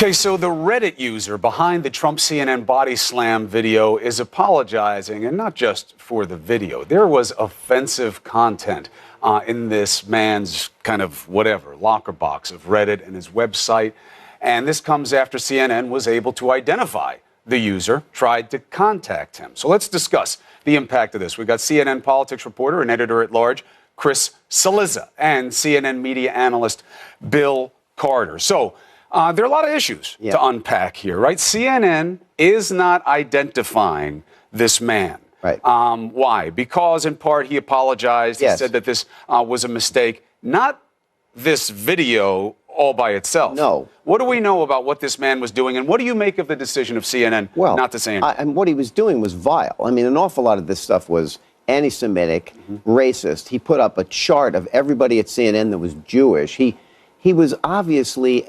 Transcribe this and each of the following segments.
Okay, so the Reddit user behind the Trump CNN body slam video is apologizing, and not just for the video. There was offensive content in this man's kind of whatever, locker box of Reddit and his website. And this comes after CNN was able to identify the user, tried to contact him. So let's discuss the impact of this. We've got CNN politics reporter and editor-at-large Chris Cillizza and CNN media analyst Bill Carter. So there are a lot of issues to unpack here, right? CNN is not identifying this man. Right. Why? Because in part he apologized. He said that this was a mistake. Not this video all by itself. No. What do we know about what this man was doing, and what do you make of the decision of CNN not to say anything? And what he was doing was vile. I mean, an awful lot of this stuff was anti-Semitic, racist. He put up a chart of everybody at CNN that was Jewish. He was obviously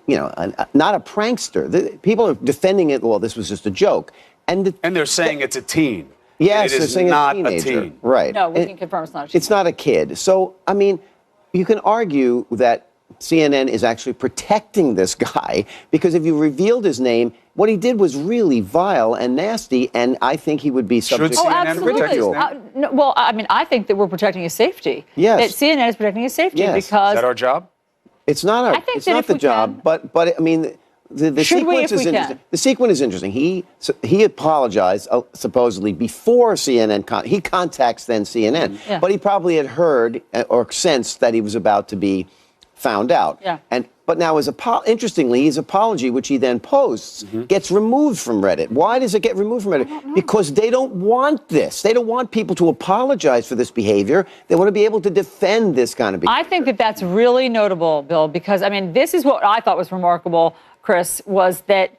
not a prankster. People are defending it. Well, this was just a joke. And they're saying it's a teen. Yes, it is not a teen. Right. No, we can confirm it's not a teen. It's not a kid. So, I mean, you can argue that CNN is actually protecting this guy because if you revealed his name, what he did was really vile and nasty, and I think he would be subject CNN to ridicule. No, well, I mean, I think that we're protecting his safety. Yes. That CNN is protecting his safety because... Is that our job? It's not our. It's not the job, but I mean, the sequence is interesting. The sequence is interesting. He apologized supposedly before CNN. He contacts then CNN, but he probably had heard or sensed that he was about to be found out. Yeah. But now, interestingly, his apology, which he then posts, gets removed from Reddit. Why does it get removed from Reddit? Because they don't want this. They don't want people to apologize for this behavior. They want to be able to defend this kind of behavior. I think that that's really notable, Bill, because, I mean, this is what I thought was remarkable, Chris, was that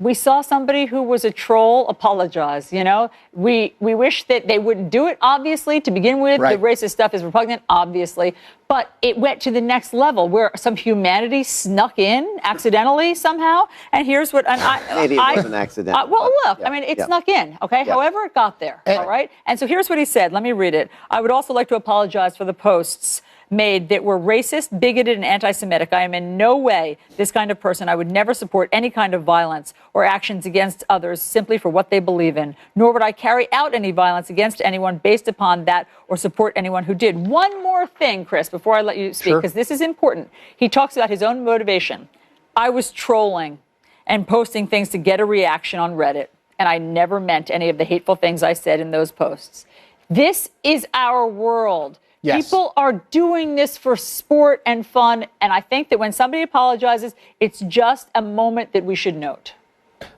we saw somebody who was a troll apologize, you know? We wish that they wouldn't do it, obviously, to begin with. Right. The racist stuff is repugnant, obviously. But it went to the next level where some humanity snuck in accidentally somehow. And here's what... Maybe it wasn't accidental. Well, look, I mean, it snuck in, okay? However it got there, all right? And so here's what he said. Let me read it. I would also like to apologize for the posts made that were racist, bigoted, and anti-Semitic. I am in no way this kind of person. I would never support any kind of violence or actions against others simply for what they believe in, nor would I carry out any violence against anyone based upon that or support anyone who did. One more thing, Chris, before I let you speak, because this is important. He talks about his own motivation. I was trolling and posting things to get a reaction on Reddit, and I never meant any of the hateful things I said in those posts. This is our world. Yes. People are doing this for sport and fun, and I think that when somebody apologizes, it's just a moment that we should note.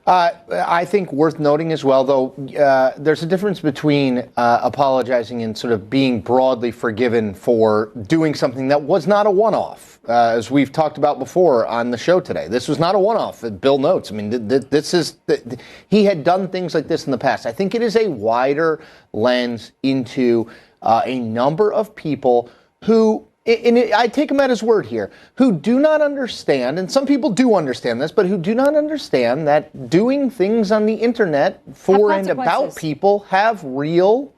I think worth noting as well, though, there's a difference between apologizing and sort of being broadly forgiven for doing something that was not a one-off, as we've talked about before on the show today. This was not a one-off, Bill notes. I mean, he had done things like this in the past. I think it is a wider lens into a number of people who, and I take him at his word here, who do not understand, and some people do understand this, but who do not understand that doing things on the internet for and about people have real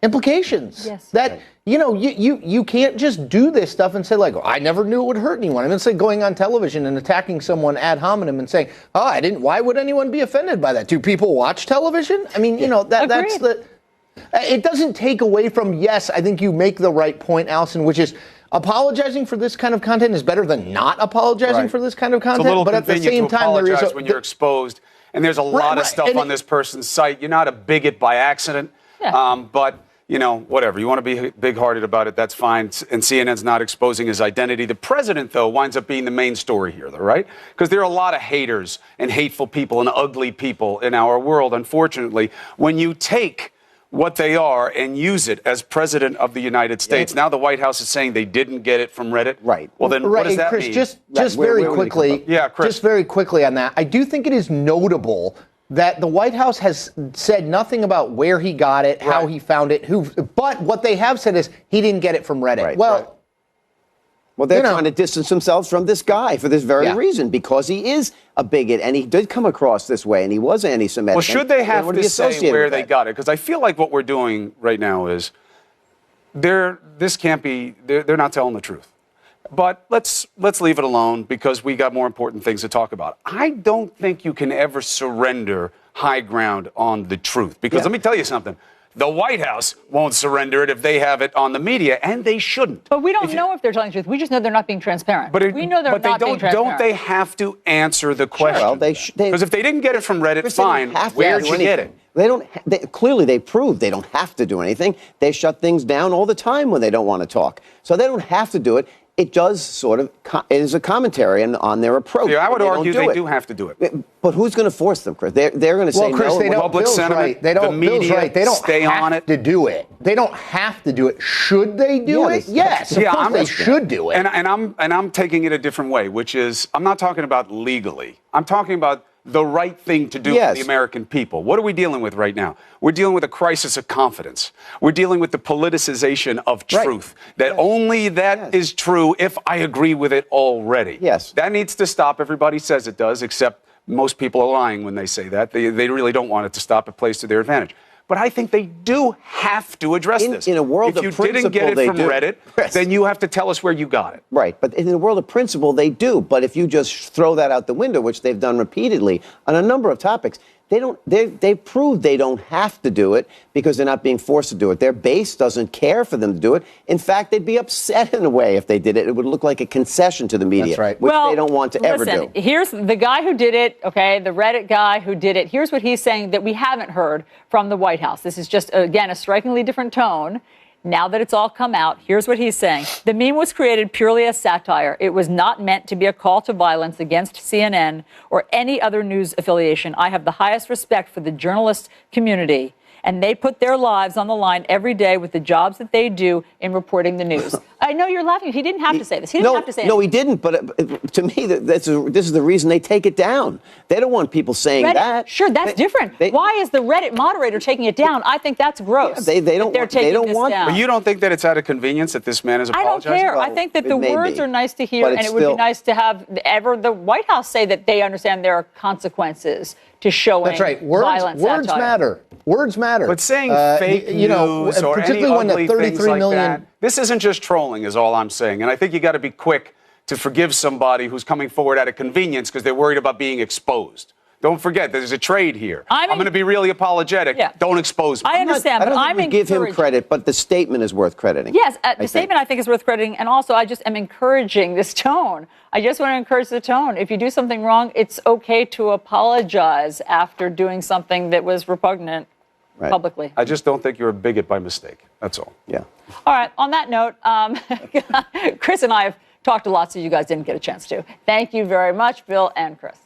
implications. Yes. That, you know, you can't just do this stuff and say, like, oh, I never knew it would hurt anyone. I mean, it's like going on television and attacking someone ad hominem and saying, oh, why would anyone be offended by that? Do people watch television? I mean, you know, that's the... It doesn't take away from, yes, I think you make the right point, Allison, which is apologizing for this kind of content is better than not apologizing for this kind of content. It's a little but at the same time, there is when you're exposed, and there's a lot of stuff on this person's site. You're not a bigot by accident, but, you know, whatever. You want to be big-hearted about it, that's fine. And CNN's not exposing his identity. The president, though, winds up being the main story here, though, right? Because there are a lot of haters and hateful people and ugly people in our world, unfortunately. When you take what they are and use it as president of the United States. Now the White House is saying they didn't get it from Reddit. Right. Well, then what does that Chris, mean? Just very quickly, just very quickly on that, I do think it is notable that the White House has said nothing about where he got it, how he found it, but what they have said is he didn't get it from Reddit. Well, they're trying to distance themselves from this guy for this very reason, because he is a bigot, and he did come across this way, and he was anti-Semitic. Well, should they have to say where they got it? Because I feel like what we're doing right now is they're not telling the truth. But let's leave it alone because we got more important things to talk about. I don't think you can ever surrender high ground on the truth because let me tell you something. The White House won't surrender it if they have it on the media, and they shouldn't. But we don't know if they're telling the truth. We just know they're not being transparent. We know they're not being transparent. Don't they have to answer the question? Well, because if they didn't get it from Reddit, fine. Where'd you get it? They don't. Clearly, they proved they don't have to do anything. They shut things down all the time when they don't want to talk. So they don't have to do it. It does sort of, it is a commentary on their approach. Yeah, I would argue they do have to do it. But who's going to force them, Chris? They're going to say no. Chris, they don't. Public sentiment, right. They don't. The media, right. They don't stay on it. To do it. They don't have to do it. Should they do it? Yes. Of course they should do it. And I'm taking it a different way, which is I'm not talking about legally. I'm talking about the right thing to do for the American people. What are we dealing with right now? We're dealing with a crisis of confidence. We're dealing with the politicization of truth. That only that is true if I agree with it already. Yes. That needs to stop. Everybody says it does, except most people are lying when they say that. They really don't want it to stop. It plays to their advantage. But I think they do have to address this. In a world of principle, if you didn't get it from Reddit, then you have to tell us where you got it. Right. But in the world of principle, they do. But if you just throw that out the window, which they've done repeatedly on a number of topics, they prove they don't have to do it because they're not being forced to do it. Their base doesn't care for them to do it. In fact, they'd be upset in a way if they did it. It would look like a concession to the media, That's right. which they don't want to ever do. Here's the guy who did it, okay, the Reddit guy who did it. Here's what he's saying that we haven't heard from the White House. This is just, again, a strikingly different tone. Now that it's all come out, here's what he's saying. The meme was created purely as satire. It was not meant to be a call to violence against CNN or any other news affiliation. I have the highest respect for the journalist community, and they put their lives on the line every day with the jobs that they do in reporting the news. I know you're laughing. He didn't have to say this. He didn't have to say it. No, he didn't. But to me, this is the reason they take it down. They don't want people saying that. Sure, that's different. Why is the Reddit moderator taking it down? I think that's gross. They don't want down. But you don't think that it's out of convenience that this man is apologizing? I don't care. Well, I think that the words are nice to hear, and it would be nice to have the White House say that they understand there are consequences to showing violent words satire. Matter. Words matter. But saying fake news or particularly any when the ugly 33 things like million that, this isn't just trolling, is all I'm saying. And I think you got to be quick to forgive somebody who's coming forward out of convenience because they're worried about being exposed. Don't forget, there's a trade here. I'm going to be really apologetic. Yeah. Don't expose me. I understand, but I don't give him credit, but the statement is worth crediting. Yes, the statement I think is worth crediting, and also I just am encouraging this tone. I just want to encourage the tone. If you do something wrong, it's okay to apologize after doing something that was repugnant publicly. I just don't think you're a bigot by mistake. That's all. Yeah. All right, on that note, Chris and I have talked a lot, so you guys didn't get a chance to. Thank you very much, Bill and Chris.